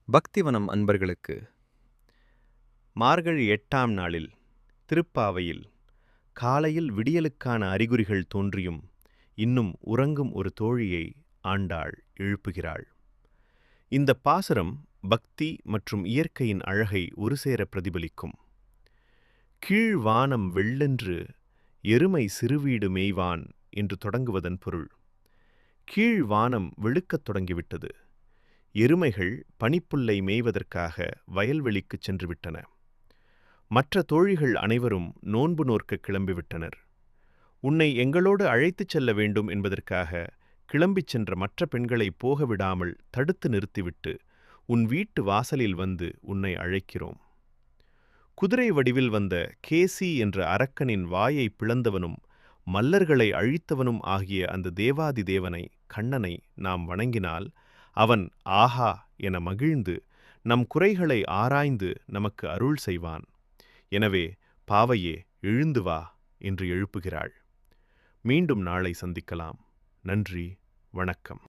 பக்திவனம் அன்பர்களுக்கு மார்கழி 8ஆம் நாளில் திருப்பாவையில் காலையில் விடியலுக்கான அறிகுறிகள் தோன்றியும் இன்னும் உறங்கும் ஒரு தோழியை ஆண்டாள் எழுப்புகிறாள். இந்த பாசுரம் பக்தி மற்றும் இயற்கையின் அழகை ஒருசேர பிரதிபலிக்கும். கீழ் வானம் வெள்ளென்று எருமை சிறுவீடு மேய்வான் என்று தொடங்குவதன் பொருள், கீழ் வானம் வெளுக்கத் தொடங்கிவிட்டது. எருமைகள் பனிப்புல்லை மேய்வதற்காக வயல்வெளிக்குச் சென்றுவிட்டன. மற்ற தோழிகள் அனைவரும் நோன்பு நோற்க கிளம்பிவிட்டனர். உன்னை எங்களோடு அழைத்துச் செல்ல வேண்டும் என்பதற்காக கிளம்பிச் சென்ற மற்ற பெண்களை போக விடாமல் தடுத்து நிறுத்திவிட்டு உன் வீட்டு வாசலில் வந்து உன்னை அழைக்கிறோம். குதிரை வடிவில் வந்த கேசி என்ற அரக்கனின் வாயை பிளந்தவனும் மல்லர்களை அழித்தவனும் ஆகிய அந்த தேவாதி தேவனை, கண்ணனை நாம் வணங்கினால் அவன் ஆஹா என மகிழ்ந்து நம் குறைகளை ஆராய்ந்து நமக்கு அருள் செய்வான். எனவே பாவையே, எழுந்து வா என்று எழுப்புகிறாள். மீண்டும் நாளை சந்திக்கலாம். நன்றி, வணக்கம்.